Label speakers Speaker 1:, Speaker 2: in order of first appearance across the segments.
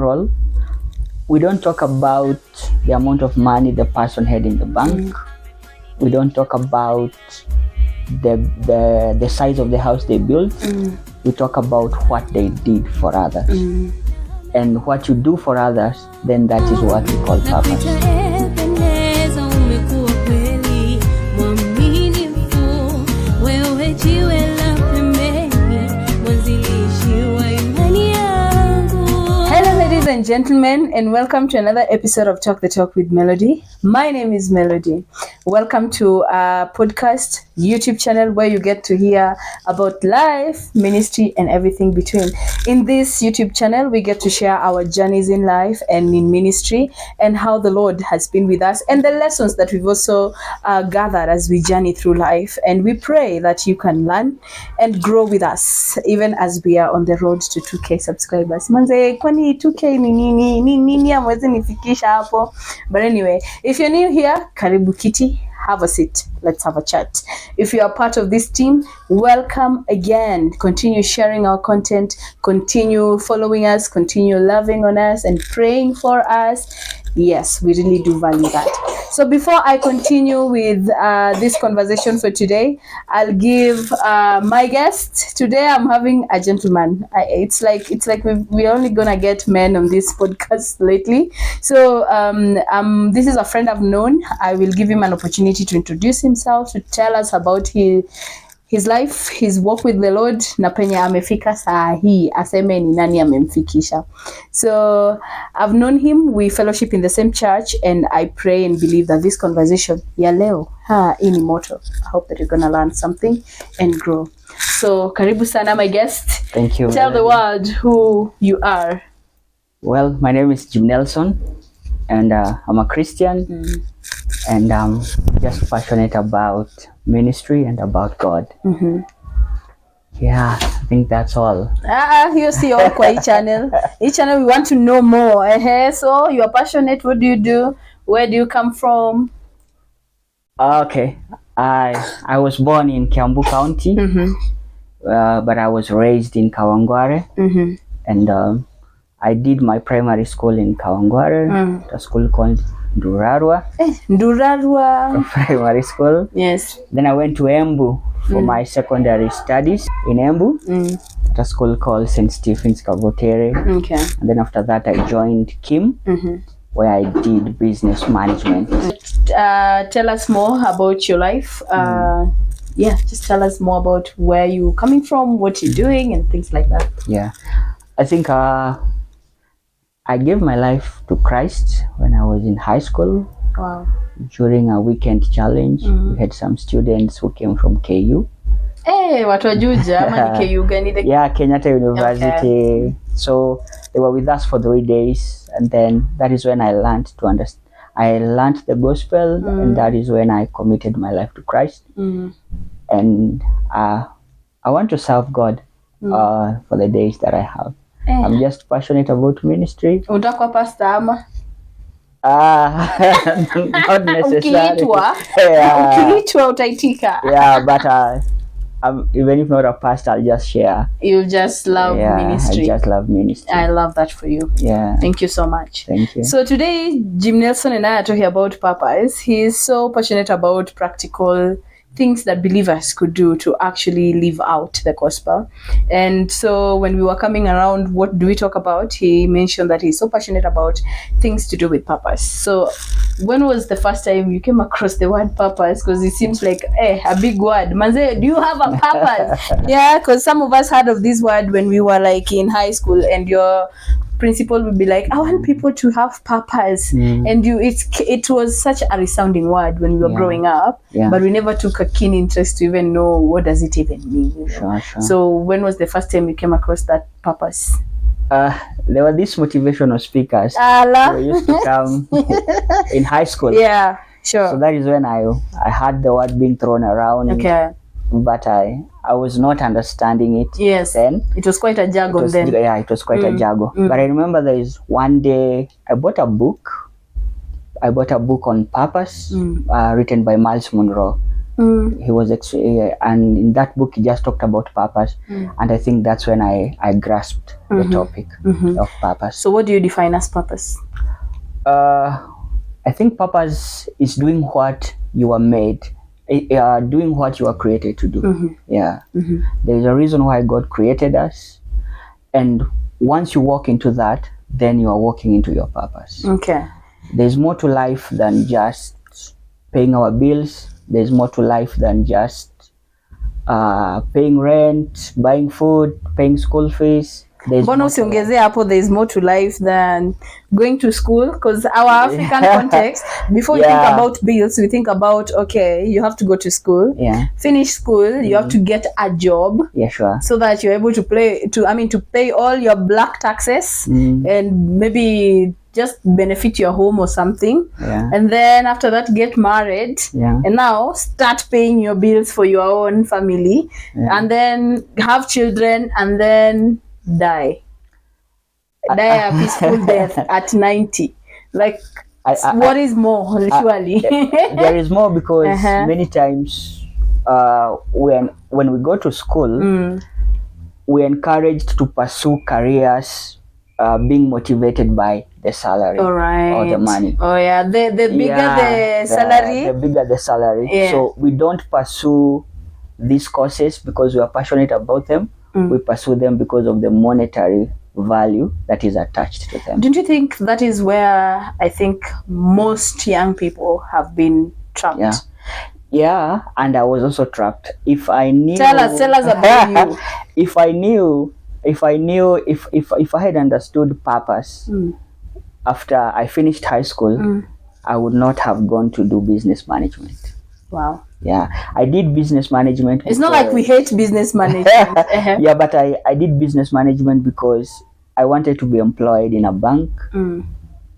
Speaker 1: role, we don't talk about the amount of money the person had in the bank. We don't talk about the size of the house they built. We talk about what they did for others. And what you do for others, then that is what we call purpose.
Speaker 2: Ladies and gentlemen, and welcome to another episode of Talk the Talk with Melody. My name is Melody. Welcome to our podcast, YouTube channel, where you get to hear about life, ministry, and everything between. In this YouTube channel, we get to share our journeys in life and in ministry, and how the Lord has been with us, and the lessons that we've also gathered as we journey through life. And we pray that you can learn and grow with us, even as we are on the road to 2K subscribers. Manze, kwani 2K ni nini amwezi nifikisha hapo? But anyway, if you're new here, karibu kiti, have a seat, let's have a chat. If you are part of this team, welcome again. Continue sharing our content, continue following us, continue loving on us and praying for us. Yes, we really do value that. So before I continue with this conversation for today, I'll give my guest. Today I'm having a gentleman. It's like we're only gonna get men on this podcast lately. So this is a friend I've known. I will give him an opportunity to introduce himself, to tell us about his life, his walk with the Lord, na penye amefika saa hii, aseme ni nani amemfikisha. So I've known him, we fellowship in the same church, and I pray and believe that this conversation ya leo ini moto. I hope that you're gonna learn something and grow. So karibu sana, my guest.
Speaker 1: Thank you.
Speaker 2: Tell the world who you are.
Speaker 1: Well, my name is Jim Nelson, and I'm a Christian, and I'm just passionate about ministry and about God. Yeah, I think that's all.
Speaker 2: You see all kwa each channel. Each channel we want to know more. So you are passionate. What do you do? Where do you come from?
Speaker 1: Okay, I was born in Kiambu County, but I was raised in Kawangware, and I did my primary school in Kawangware, a school called Ndurarwa.
Speaker 2: Ndurarwa
Speaker 1: primary school.
Speaker 2: Yes.
Speaker 1: Then I went to Embu for my secondary studies in Embu, at a school called St. Stephen's Kavotere.
Speaker 2: Okay.
Speaker 1: And then after that I joined Kim, where I did business management.
Speaker 2: Tell us more about your life. Yeah, just tell us more about where you're coming from, what you're doing, and things like that.
Speaker 1: Yeah, I think I gave my life to Christ when I was in high school.
Speaker 2: Wow.
Speaker 1: During a weekend challenge, we had some students who came from KU.
Speaker 2: Hey, watu wa Juja, ama ni KU gani?
Speaker 1: Yeah, Kenyatta University.
Speaker 2: Okay.
Speaker 1: So they were with us for 3 days, and then that is when I learned to understand. I learned the gospel, and that is when I committed my life to Christ. And I want to serve God for the days that I have. I'm just passionate about ministry.
Speaker 2: Utakuwa pastor ama?
Speaker 1: Not necessarily.
Speaker 2: Ukiitwa utaitika.
Speaker 1: Yeah, but even if not a pastor, I'll just share.
Speaker 2: You just love ministry.
Speaker 1: I just love ministry.
Speaker 2: I love that for you.
Speaker 1: Yeah.
Speaker 2: Thank you so much.
Speaker 1: Thank you.
Speaker 2: So today, Jim Nelson and I are talking about purpose. He is so passionate about practical things that believers could do to actually live out the gospel. And so when we were coming around, what do we talk about? He mentioned that he's so passionate about things to do with purpose. So when was the first time you came across the word purpose? Because it seems like a big word. Manze, do you have a purpose? Yeah, because some of us heard of this word when we were like in high school, and your principal would be like, I want people to have purpose. And it was such a resounding word when we were growing up, but we never took a keen interest to even know what does it even mean. You know?
Speaker 1: Sure.
Speaker 2: So when was the first time you came across that purpose?
Speaker 1: There were these motivational speakers who used to come in high school.
Speaker 2: Yeah, sure.
Speaker 1: So that is when I heard the word being thrown around.
Speaker 2: Okay.
Speaker 1: But I was not understanding it.
Speaker 2: Yes.
Speaker 1: Then
Speaker 2: it was quite a jargon then.
Speaker 1: Yeah, it was quite a jargon. But I remember there is one day I bought a book on purpose, written by Miles Monroe. He was and in that book he just talked about purpose, and I think that's when I grasped the topic of purpose.
Speaker 2: So what do you define as purpose?
Speaker 1: I think purpose is doing what you are made, doing what you are created to do. There is a reason why God created us, and once you walk into that, then you are walking into your purpose.
Speaker 2: Okay.
Speaker 1: There's more to life than just paying our bills. There's more to life than just paying rent, buying food, paying school fees.
Speaker 2: Mbona usiongezee hapo, there is more to life than going to school, because our African context, before we think about bills, we think about, okay, you have to go to school, finish school, you have to get a job, so that you're able to pay all your black taxes, and maybe just benefit your home or something, and then after that get married, and now start paying your bills for your own family, and then have children, and then die a peaceful death at 90. Like, what is more, literally?
Speaker 1: There is more, because many times when we go to school, we're encouraged to pursue careers being motivated by the salary or the money.
Speaker 2: Oh yeah, the bigger the salary,
Speaker 1: the bigger the salary. So we don't pursue these courses because we are passionate about them. We pursue them because of the monetary value that is attached to them.
Speaker 2: Don't you think that is where I think most young people have been trapped?
Speaker 1: Yeah, and I was also trapped. If I knew,
Speaker 2: tell us about you.
Speaker 1: If I had understood purpose after I finished high school, I would not have gone to do business management.
Speaker 2: Wow.
Speaker 1: Yeah, I did business management.
Speaker 2: It's not like we hate business management.
Speaker 1: Yeah, but I did business management because I wanted to be employed in a bank,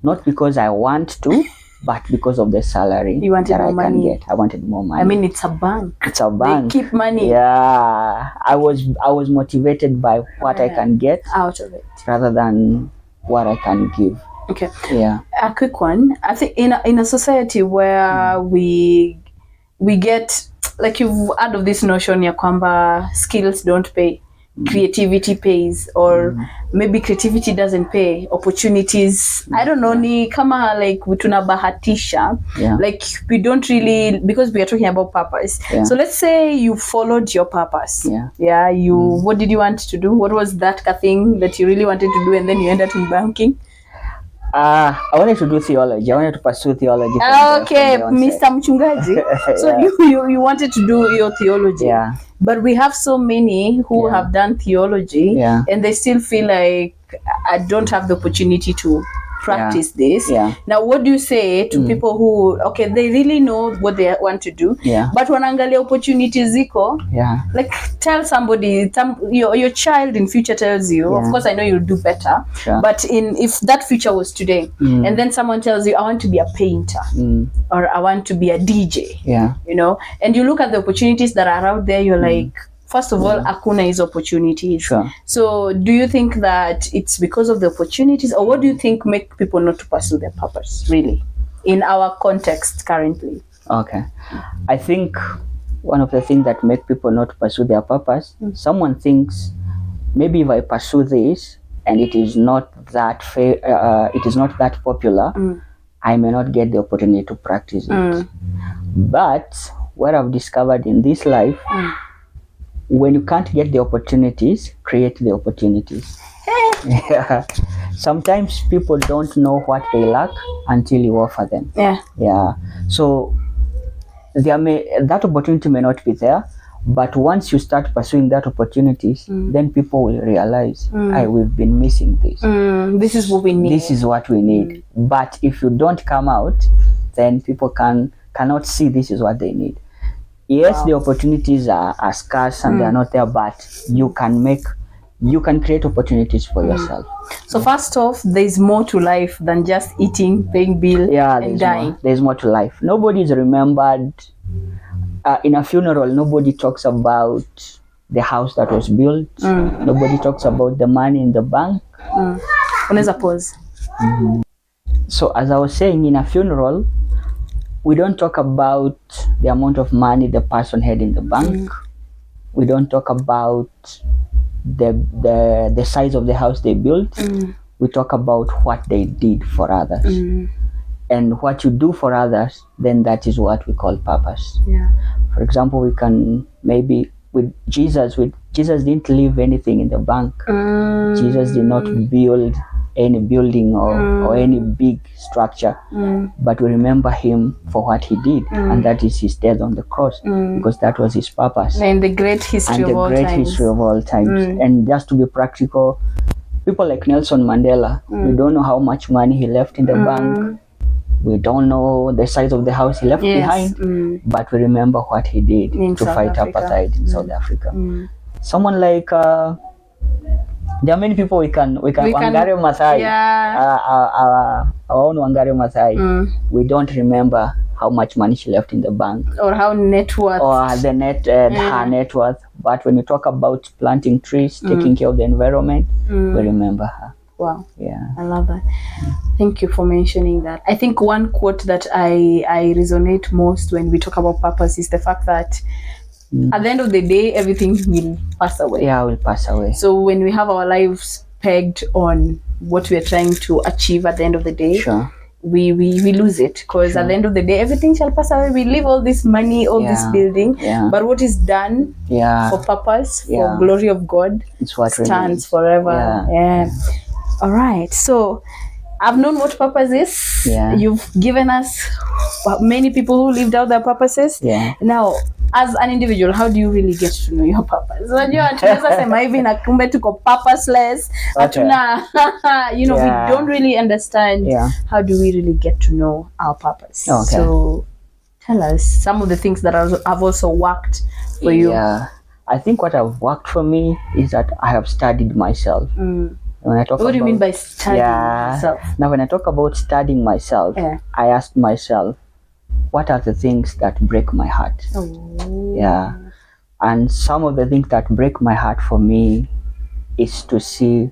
Speaker 1: not because I want to, but because of the salary
Speaker 2: you wanted more money.
Speaker 1: I wanted more money.
Speaker 2: I mean, it's a bank.
Speaker 1: It's a bank.
Speaker 2: They keep money.
Speaker 1: Yeah, I was motivated by what I can get
Speaker 2: out of it,
Speaker 1: rather than what I can give.
Speaker 2: Okay.
Speaker 1: Yeah.
Speaker 2: A quick one. I think in a society where we get, like, you've heard of this notion ya kwamba skills don't pay, creativity pays, or maybe creativity doesn't pay, opportunities, I don't know, ni kama like tunabahatisha, like we don't really, because we are talking about purpose. So let's say you followed your purpose. What did you want to do? What was that thing that you really wanted to do, and then you ended up in banking?
Speaker 1: I wanted to do theology. I wanted to pursue theology.
Speaker 2: Okay, Mr. Mchungaji. So you wanted to do your theology.
Speaker 1: Yeah.
Speaker 2: But we have so many who have done theology, and they still feel like, I don't have the opportunity to practice this. Now, what do you say to people who, okay, they really know what they want to do, but wanaangalia opportunities ziko? Like, tell somebody, your child in future tells you, of course I know you'll do better, but if that future was today, and then someone tells you, I want to be a painter, or I want to be a DJ, you know, and you look at the opportunities that are out there, you're like, first of all, hakuna is opportunities. So do you think that it's because of the opportunities, or what do you think make people not to pursue their purpose, really, in our context currently?
Speaker 1: Okay. I think one of the things that make people not pursue their purpose, someone thinks, maybe if I pursue this and it is not that it is not that popular, I may not get the opportunity to practice it. But what I've discovered in this life, when you can't get the opportunities, create the opportunities. Sometimes people don't know what they lack until you offer them. So that opportunity may not be there, but once you start pursuing that opportunities, then people will realize, we've been missing this.
Speaker 2: This is what we need.
Speaker 1: This is what we need. But if you don't come out, then people cannot see this is what they need. Yes, the opportunities are scarce and they are not there, but you can create opportunities for yourself.
Speaker 2: So first off, there's more to life than just eating, paying bill, and dying.
Speaker 1: There's more to life. Nobody is remembered in a funeral. Nobody talks about the house that was built. Nobody talks about the money in the bank.
Speaker 2: Unaweza pause.
Speaker 1: So as I was saying, in a funeral, we don't talk about the amount of money the person had in the bank. We don't talk about the size of the house they built. We talk about what they did for others. And what you do for others, then that is what we call purpose.
Speaker 2: Yeah.
Speaker 1: For example, we can maybe with Jesus didn't leave anything in the bank. Jesus did not build any building or any big structure, but we remember him for what he did, and that is his death on the cross, because that was his purpose.
Speaker 2: And the great history of all times.
Speaker 1: And just to be practical, people like Nelson Mandela, we don't know how much money he left in the bank. We don't know the size of the house he left behind, but we remember what he did
Speaker 2: in
Speaker 1: to
Speaker 2: South
Speaker 1: fight
Speaker 2: Africa.
Speaker 1: apartheid in South Africa. Someone like there are many people we can Wangari Maathai, our own Wangari Maathai. We don't remember how much money she left in the bank
Speaker 2: or how net worth
Speaker 1: or her net worth. But when you talk about planting trees, taking care of the environment, we remember her.
Speaker 2: Wow.
Speaker 1: Yeah.
Speaker 2: I love that. Thank you for mentioning that. I think one quote that I resonate most when we talk about purpose is the fact that at the end of the day, everything will pass away.
Speaker 1: Yeah, will pass away.
Speaker 2: So when we have our lives pegged on what we are trying to achieve at the end of the day, we lose it, because at the end of the day, everything shall pass away. We leave all this money, all this building, but what is done for purpose, for glory of God,
Speaker 1: it's what
Speaker 2: stands forever. All right. So I've known what purpose is. You've given us many people who lived out their purposes. Now, as an individual, how do you really get to know your purpose? Tunaweza sema hivi na kumbe tuko purposeless. We don't really understand how do we really get to know our purpose. So tell us some of the things that have also worked for you.
Speaker 1: I think what have worked for me is that I have studied myself. When I talk
Speaker 2: what do you mean by studying yourself?
Speaker 1: Now, when I talk about studying myself, I ask myself, what are the things that break my heart? And some of the things that break my heart for me is to see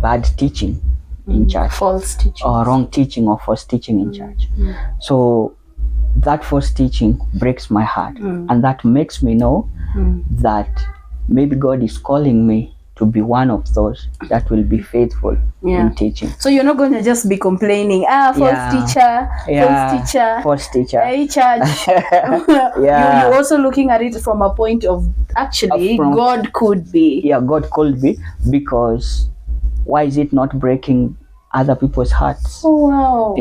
Speaker 1: bad teaching in church,
Speaker 2: false teaching,
Speaker 1: or wrong teaching, or false teaching in church. So that false teaching breaks my heart, and that makes me know that maybe God is calling me to be one of those that will be faithful in teaching.
Speaker 2: So you're not going to just be complaining, false teacher, hey church. You're also looking at it from a point of actually God could be.
Speaker 1: God could be, because why is it not breaking other people's hearts?
Speaker 2: Oh wow.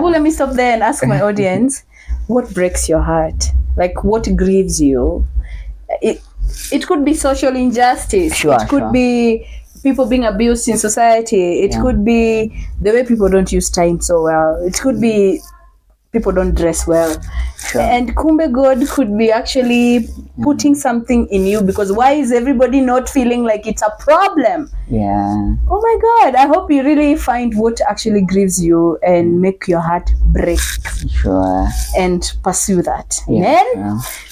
Speaker 1: Well,
Speaker 2: let me stop there and ask my audience, what breaks your heart? Like, what grieves you? It could be social injustice. It could be people being abused in society. It could be the way people don't use time so well. It could be people don't dress well. And kumbe God could be actually putting something in you, because why is everybody not feeling like it's a problem? Oh my God, I hope you really find what actually grieves you and make your heart break. And pursue that.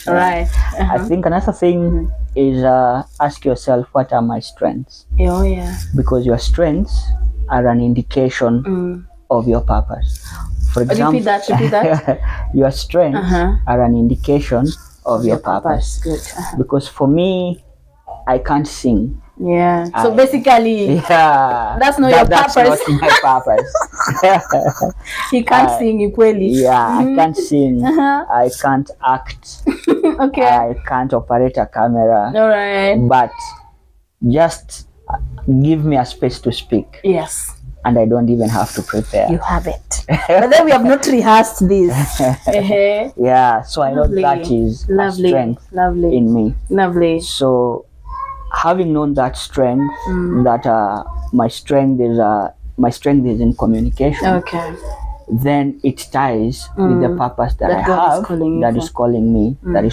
Speaker 2: All right.
Speaker 1: I think another thing is ask yourself, what are my strengths? Because your strengths are an indication of your purpose. For example,
Speaker 2: repeat that.
Speaker 1: Your strengths are an indication of your purpose.
Speaker 2: Good.
Speaker 1: Because for me, I can't sing.
Speaker 2: So basically, that's not your purpose.
Speaker 1: That's not my purpose.
Speaker 2: He can't sing equally.
Speaker 1: I can't sing. I can't act. I can't operate a camera.
Speaker 2: All right.
Speaker 1: But just give me a space to speak. And I don't even have to prepare.
Speaker 2: You have it. But then we have not rehearsed this.
Speaker 1: So I know that is a strength in me.
Speaker 2: Lovely.
Speaker 1: So having known that strength, that my strength is in communication. Then it ties with the purpose that I have, that is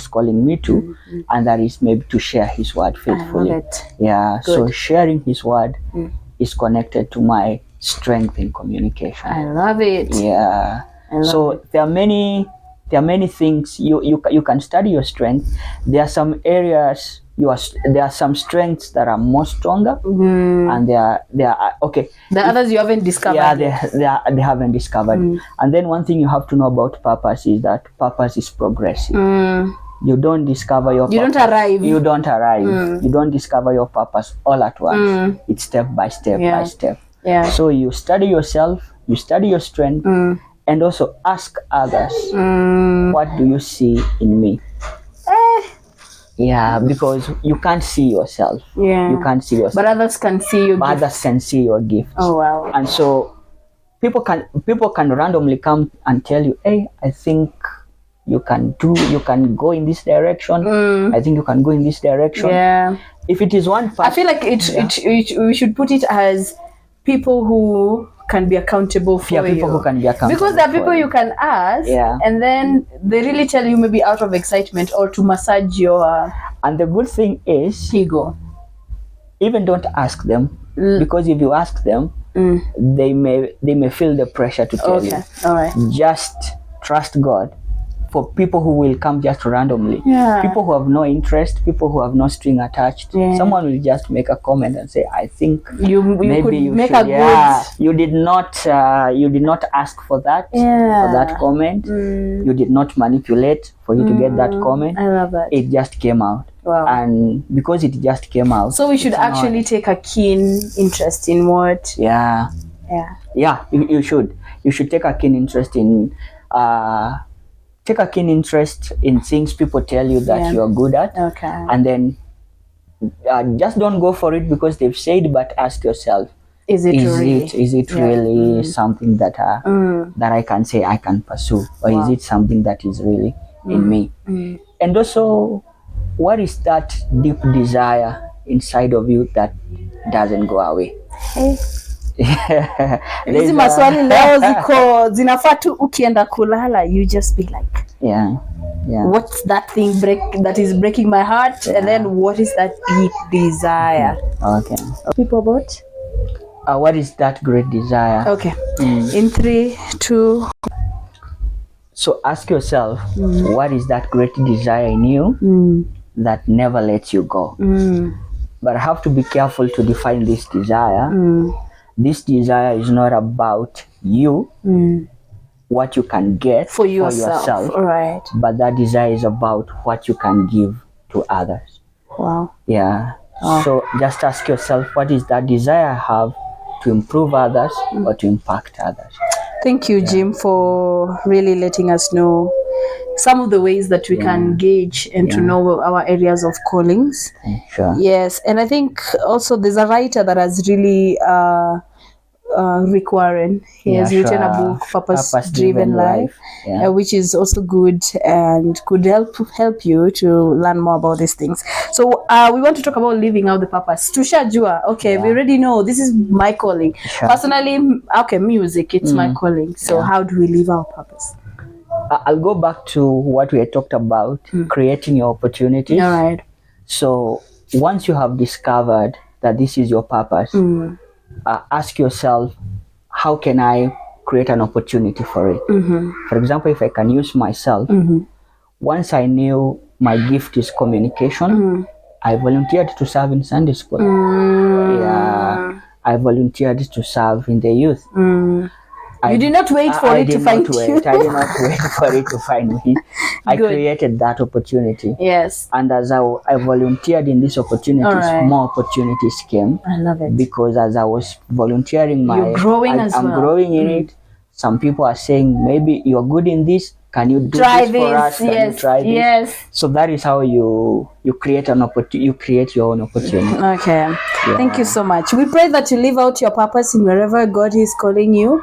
Speaker 1: calling me to, and that is maybe to share His word faithfully. So sharing His word is connected to my strength in communication.
Speaker 2: I love it.
Speaker 1: So there are many things you can study your strength. There are some areas there are some strengths that are more stronger, and they are okay.
Speaker 2: The others you haven't discovered.
Speaker 1: Yeah, they haven't discovered. And then one thing you have to know about purpose is that purpose is progressive. You don't discover your purpose.
Speaker 2: You don't arrive.
Speaker 1: You don't discover your purpose all at once. It's step by step by step.
Speaker 2: Yeah.
Speaker 1: So you study yourself, you study your strength, and also ask others, what do you see in me? Yeah, because you can't see yourself.
Speaker 2: Yeah.
Speaker 1: You can't see yourself.
Speaker 2: But others can see your gift.
Speaker 1: Others can see your gift.
Speaker 2: Oh wow.
Speaker 1: And so people can randomly come and tell you, hey, I think you can go in this direction. I think you can go in this direction.
Speaker 2: Yeah.
Speaker 1: If it is one part,
Speaker 2: I feel like we should put it as people who can be accountable for you.
Speaker 1: People who can be accountable.
Speaker 2: Because there are people you can ask, and then they really tell you maybe out of excitement or to massage your.
Speaker 1: And the good thing is,
Speaker 2: ego.
Speaker 1: Even don't ask them, because if you ask them, they may feel the pressure to tell you.
Speaker 2: All right.
Speaker 1: Just trust God. For people who will come just randomly, people who have no interest, people who have no string attached, someone will just make a comment and say, "I think
Speaker 2: you
Speaker 1: maybe
Speaker 2: could
Speaker 1: you
Speaker 2: make
Speaker 1: should."
Speaker 2: a good.
Speaker 1: You did not ask for that comment. You did not manipulate for you to get that comment.
Speaker 2: I love that.
Speaker 1: It just came out.
Speaker 2: Wow.
Speaker 1: And because it just came out,
Speaker 2: so we should actually take a keen interest in what.
Speaker 1: Yeah. You should take a keen interest in. Take a keen interest in things people tell you that you are good at.
Speaker 2: Okay.
Speaker 1: And then just don't go for it because they've said, but ask yourself, is it really something that I can say I can pursue, or is it something that is really in me? And also, what is that deep desire inside of you that doesn't go away?
Speaker 2: Hizi maswali leo ziko zinafaa tu ukienda kulala, you just be like, what's that thing that is breaking my heart? And then what is that deep desire?
Speaker 1: Okay.
Speaker 2: People about
Speaker 1: what is that great desire?
Speaker 2: Okay. In 3, 2.
Speaker 1: So ask yourself, what is that great desire in you that never lets you go? But I have to be careful to define this desire. This desire is not about you, what you can get
Speaker 2: for yourself. Right.
Speaker 1: But that desire is about what you can give to others.
Speaker 2: Wow.
Speaker 1: Yeah. So just ask yourself, what is that desire I have to improve others or to impact others?
Speaker 2: Thank you, Jim, for really letting us know some of the ways that we can gauge and to know our areas of callings.
Speaker 1: Sure.
Speaker 2: Yes, and I think also there's a writer that has really Rick Warren. He has written a book, Purpose Driven Life, which is also good and could help you to learn more about these things. So we want to talk about living out the purpose. Tushajua, okay, we already know this is my calling. Sure. Personally, okay, music, it's my calling. So how do we live our purpose?
Speaker 1: I'll go back to what we had talked about, creating your opportunities.
Speaker 2: All right.
Speaker 1: So once you have discovered that this is your purpose, ask yourself, how can I create an opportunity for it? For example, if I can use myself, once I knew my gift is communication, I volunteered to serve in Sunday school. I volunteered to serve in the youth.
Speaker 2: You did not wait for it to find you.
Speaker 1: I did not wait for it to find me. I created that opportunity.
Speaker 2: Yes.
Speaker 1: And as I volunteered in these opportunities, more opportunities came.
Speaker 2: I love it.
Speaker 1: Because as I was volunteering,
Speaker 2: I'm growing
Speaker 1: in it. Some people are saying, maybe you're good in this. Can you do this for us? Can you try this?
Speaker 2: Yes.
Speaker 1: So that is how you create an opportunity. You create your own opportunity.
Speaker 2: Okay. Thank you so much. We pray that you live out your purpose in wherever God is calling you.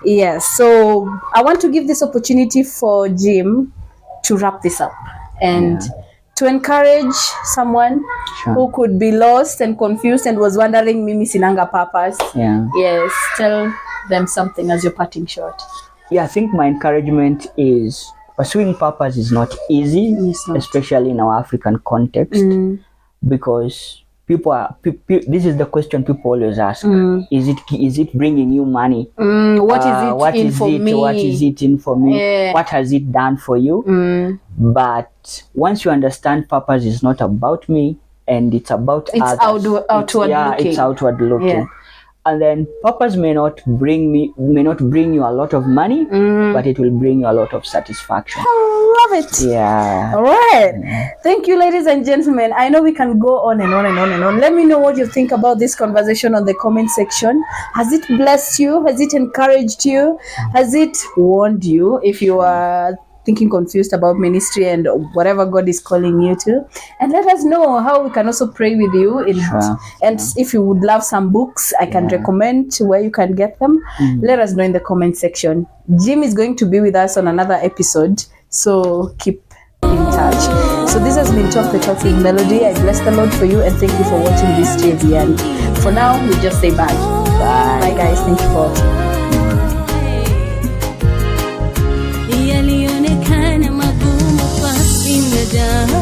Speaker 2: Yes. So I want to give this opportunity for Jim to wrap this up and to encourage someone who could be lost and confused and was wondering, Mimi sinanga purpose. Yes. Tell them something as you're parting short.
Speaker 1: I think my encouragement is pursuing purpose is not easy, especially in our African context, because this is the question people always ask: is it bringing you money?
Speaker 2: What is it
Speaker 1: in for me? What has it done for you? But once you understand purpose is not about me, and it's about
Speaker 2: It's
Speaker 1: others.
Speaker 2: outward looking.
Speaker 1: It's outward looking.
Speaker 2: Yeah.
Speaker 1: And then purpose may not bring you a lot of money, but it will bring you a lot of satisfaction.
Speaker 2: I love it.
Speaker 1: Yeah.
Speaker 2: All right. Thank you, ladies and gentlemen. I know we can go on and on and on and on. Let me know what you think about this conversation on the comment section. Has it blessed you? Has it encouraged you? Has it warned you if you are thinking confused about ministry and whatever God is calling you to? And let us know how we can also pray with you. And if you would love some books, I can recommend where you can get them. Let us know in the comment section. Jim is going to be with us on another episode, so keep in touch. So this has been Talk the Talk with Melody. I bless the Lord for you and thank you for watching this till the end. For now, we just say bye. Bye guys. Thank you for watching.